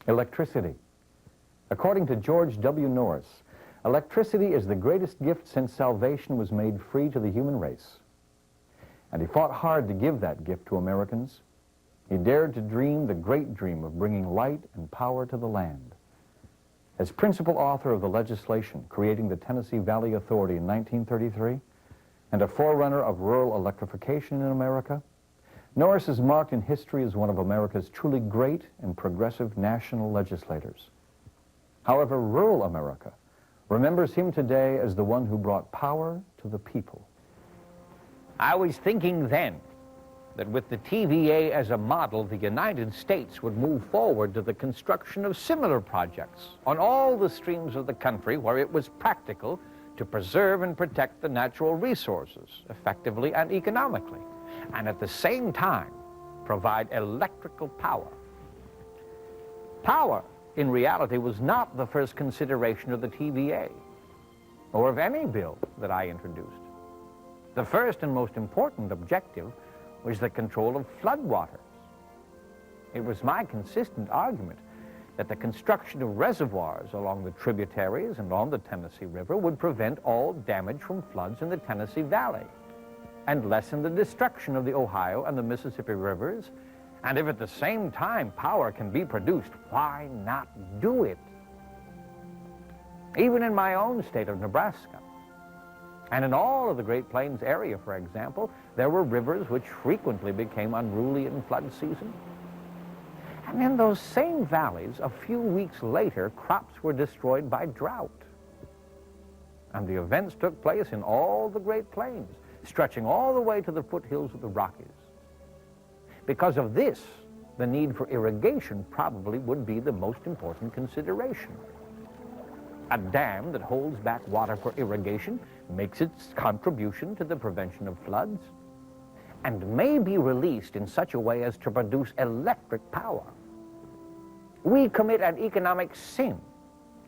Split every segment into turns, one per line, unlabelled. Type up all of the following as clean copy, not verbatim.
Electricity. According to George W. Norris, electricity is the greatest gift since salvation was made free to the human race. And he fought hard to give that gift to Americans. He dared to dream the great dream of bringing light and power to the land. As principal author of the legislation creating the Tennessee Valley Authority in 1933, and a forerunner of rural electrification in America, Norris is marked in history as one of America's truly great and progressive national legislators. However, rural America remembers him today as the one who brought power to the people.
I was thinking then that with the TVA as a model, the United States would move forward to the construction of similar projects on all the streams of the country where it was practical to preserve and protect the natural resources effectively and economically, and at the same time provide electrical power. Power, in reality, was not the first consideration of the TVA or of any bill that I introduced. The first and most important objective was the control of floodwaters. It was my consistent argument that the construction of reservoirs along the tributaries and on the Tennessee River would prevent all damage from floods in the Tennessee Valley and lessen the destruction of the Ohio and the Mississippi rivers. And if at the same time power can be produced, why not do it? Even in my own state of Nebraska, and in all of the Great Plains area, for example, there were rivers which frequently became unruly in flood season. And in those same valleys, a few weeks later, crops were destroyed by drought. And the events took place in all the Great Plains, stretching all the way to the foothills of the Rockies. Because of this, the need for irrigation probably would be the most important consideration. A dam that holds back water for irrigation makes its contribution to the prevention of floods and may be released in such a way as to produce electric power. We commit an economic sin,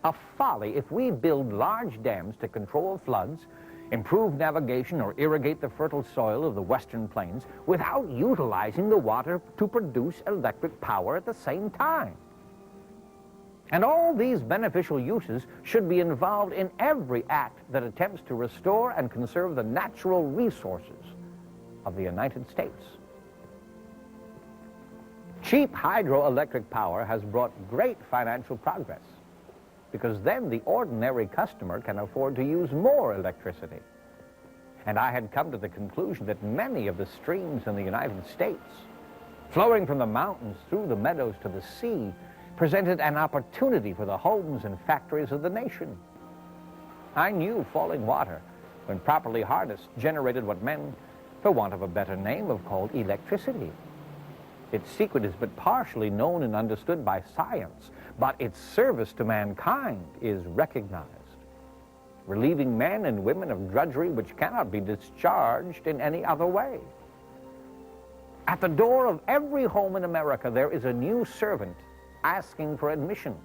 a folly, if we build large dams to control floods, improve navigation, or irrigate the fertile soil of the western plains without utilizing the water to produce electric power at the same time. And all these beneficial uses should be involved in every act that attempts to restore and conserve the natural resources of the United States. Cheap hydroelectric power has brought great financial progress because then the ordinary customer can afford to use more electricity. And I had come to the conclusion that many of the streams in the United States, flowing from the mountains through the meadows to the sea, presented an opportunity for the homes and factories of the nation. I knew falling water, when properly harnessed, generated what men, for want of a better name, have called electricity. Its secret is but partially known and understood by science, but its service to mankind is recognized, relieving men and women of drudgery which cannot be discharged in any other way. At the door of every home in America, there is a new servant asking for admission.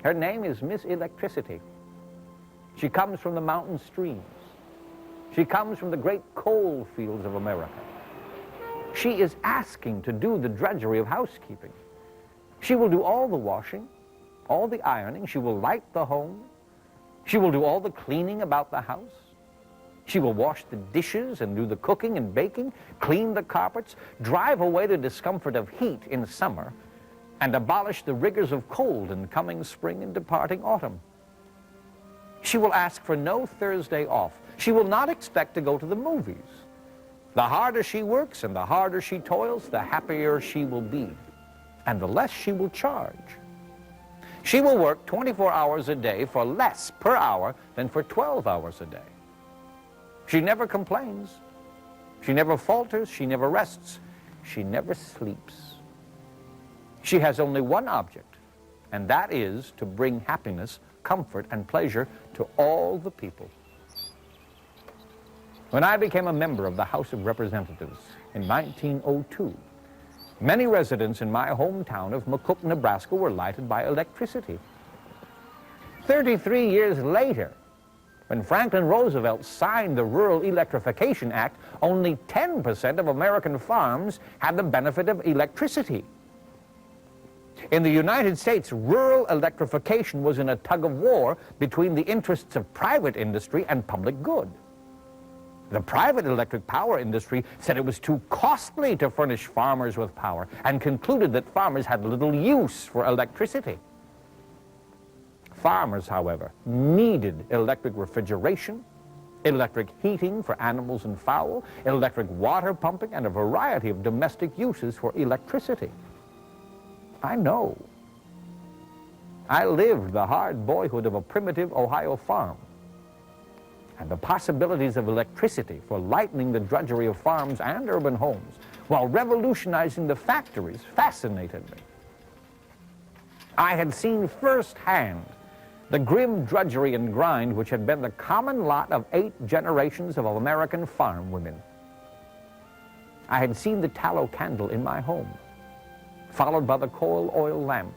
Her name is Miss Electricity. She comes from the mountain streams. She comes from the great coal fields of America. She is asking to do the drudgery of housekeeping. She will do all the washing, all the ironing. She will light the home. She will do all the cleaning about the house. She will wash the dishes and do the cooking and baking, clean the carpets, drive away the discomfort of heat in summer, and abolish the rigors of cold in coming spring and departing autumn. She will ask for no Thursday off. She will not expect to go to the movies. The harder she works and the harder she toils, the happier she will be, and the less she will charge. She will work 24 hours a day for less per hour than for 12 hours a day. She never complains. She never falters. She never rests. She never sleeps. She has only one object, and that is to bring happiness, comfort, and pleasure to all the people. When I became a member of the House of Representatives in 1902, many residents in my hometown of McCook, Nebraska were lighted by electricity. 33 years later, when Franklin Roosevelt signed the Rural Electrification Act, only 10% of American farms had the benefit of electricity. In the United States, rural electrification was in a tug of war between the interests of private industry and public good. The private electric power industry said it was too costly to furnish farmers with power and concluded that farmers had little use for electricity. Farmers, however, needed electric refrigeration, electric heating for animals and fowl, electric water pumping, and a variety of domestic uses for electricity. I know. I lived the hard boyhood of a primitive Ohio farm, and the possibilities of electricity for lightening the drudgery of farms and urban homes while revolutionizing the factories fascinated me. I had seen firsthand the grim drudgery and grind which had been the common lot of 8 generations of American farm women. I had seen the tallow candle in my home, followed by the coal oil lamp.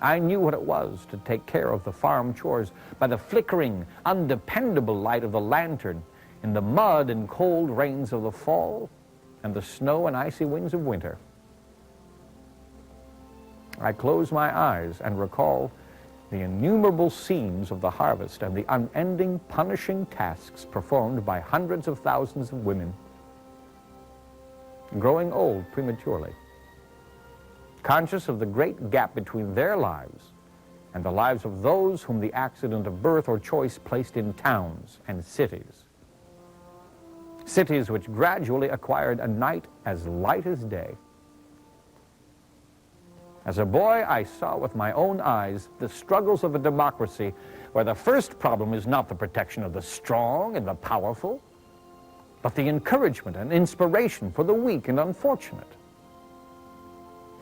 I knew what it was to take care of the farm chores by the flickering, undependable light of the lantern in the mud and cold rains of the fall and the snow and icy winds of winter. I close my eyes and recall the innumerable scenes of the harvest and the unending, punishing tasks performed by hundreds of thousands of women, growing old prematurely, conscious of the great gap between their lives and the lives of those whom the accident of birth or choice placed in towns and cities. Cities which gradually acquired a night as light as day. As a boy, I saw with my own eyes the struggles of a democracy where the first problem is not the protection of the strong and the powerful, but the encouragement and inspiration for the weak and unfortunate.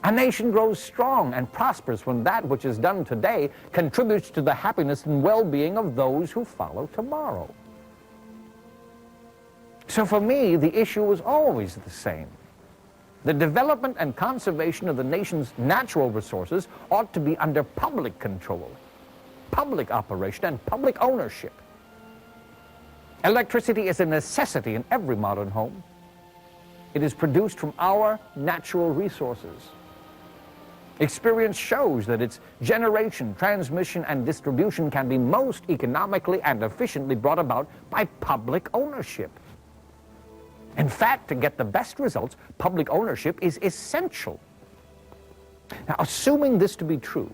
A nation grows strong and prospers when that which is done today contributes to the happiness and well-being of those who follow tomorrow. So for me, the issue was always the same. The development and conservation of the nation's natural resources ought to be under public control, public operation, and public ownership. Electricity is a necessity in every modern home. It is produced from our natural resources. Experience shows that its generation, transmission, and distribution can be most economically and efficiently brought about by public ownership. In fact, to get the best results, public ownership is essential. Now, assuming this to be true,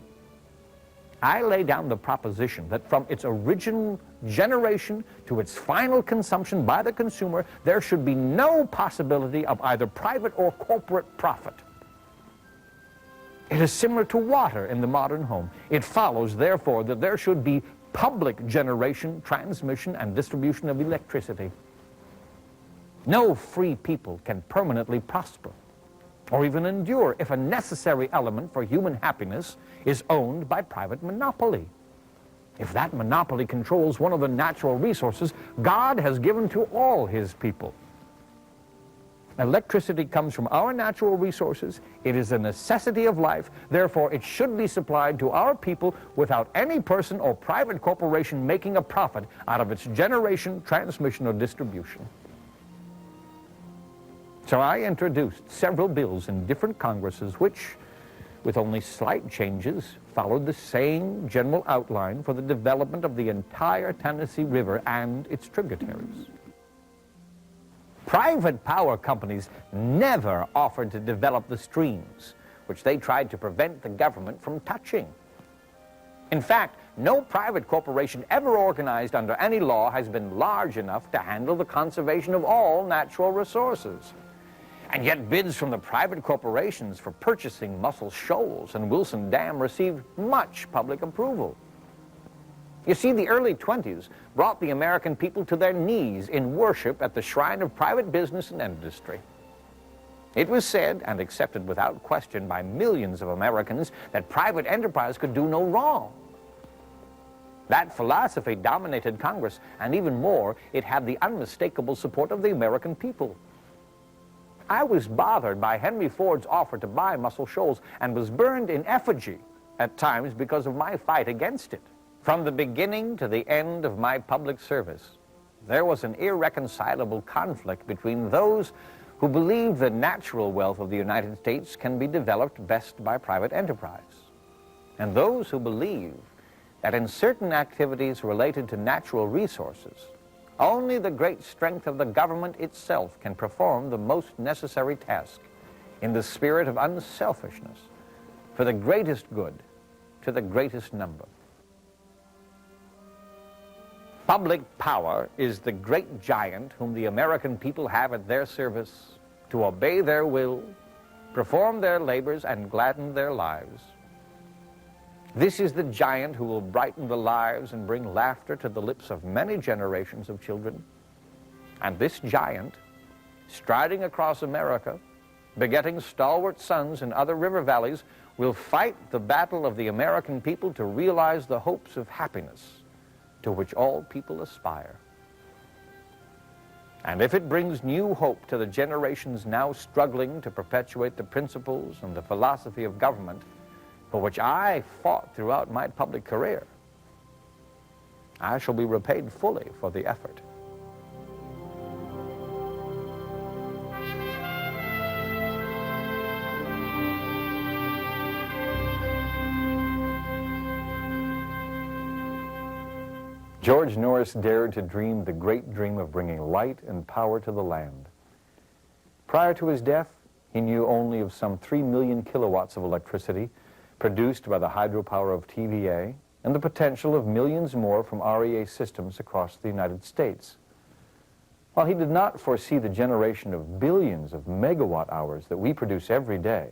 I lay down the proposition that from its original generation to its final consumption by the consumer, there should be no possibility of either private or corporate profit. It is similar to water in the modern home. It follows, therefore, that there should be public generation, transmission, and distribution of electricity. No free people can permanently prosper or even endure if a necessary element for human happiness is owned by private monopoly. If that monopoly controls one of the natural resources God has given to all his people. Electricity comes from our natural resources. It is a necessity of life. Therefore, it should be supplied to our people without any person or private corporation making a profit out of its generation, transmission, or distribution. So I introduced several bills in different Congresses which, with only slight changes, followed the same general outline for the development of the entire Tennessee River and its tributaries. Private power companies never offered to develop the streams, which they tried to prevent the government from touching. In fact, no private corporation ever organized under any law has been large enough to handle the conservation of all natural resources. And yet bids from the private corporations for purchasing Muscle Shoals and Wilson Dam received much public approval. You see, the early 20s brought the American people to their knees in worship at the shrine of private business and industry. It was said and accepted without question by millions of Americans that private enterprise could do no wrong. That philosophy dominated Congress, and even more, it had the unmistakable support of the American people. I was bothered by Henry Ford's offer to buy Muscle Shoals and was burned in effigy at times because of my fight against it. From the beginning to the end of my public service, there was an irreconcilable conflict between those who believe the natural wealth of the United States can be developed best by private enterprise, and those who believe that in certain activities related to natural resources, only the great strength of the government itself can perform the most necessary task in the spirit of unselfishness for the greatest good to the greatest number. Public power is the great giant whom the American people have at their service to obey their will, perform their labors, and gladden their lives. This is the giant who will brighten the lives and bring laughter to the lips of many generations of children. And this giant, striding across America, begetting stalwart sons in other river valleys, will fight the battle of the American people to realize the hopes of happiness to which all people aspire. And if it brings new hope to the generations now struggling to perpetuate the principles and the philosophy of government for which I fought throughout my public career, I shall be repaid fully for the effort.
George Norris dared to dream the great dream of bringing light and power to the land. Prior to his death, he knew only of some 3 million kilowatts of electricity produced by the hydropower of TVA and the potential of millions more from REA systems across the United States. While he did not foresee the generation of billions of megawatt hours that we produce every day,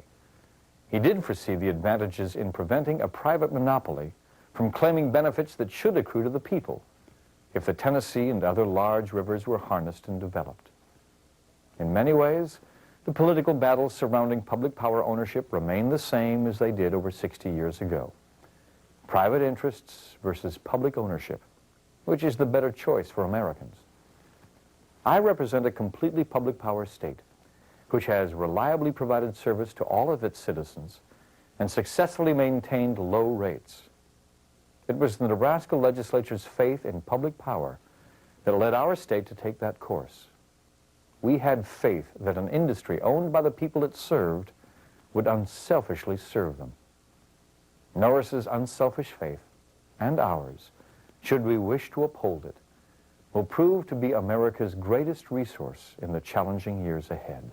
he did foresee the advantages in preventing a private monopoly from claiming benefits that should accrue to the people if the Tennessee and other large rivers were harnessed and developed. In many ways, the political battles surrounding public power ownership remain the same as they did over 60 years ago. Private interests versus public ownership, which is the better choice for Americans. I represent a completely public power state, which has reliably provided service to all of its citizens and successfully maintained low rates. It was the Nebraska legislature's faith in public power that led our state to take that course. We had faith that an industry owned by the people it served would unselfishly serve them. Norris's unselfish faith, and ours, should we wish to uphold it, will prove to be America's greatest resource in the challenging years ahead.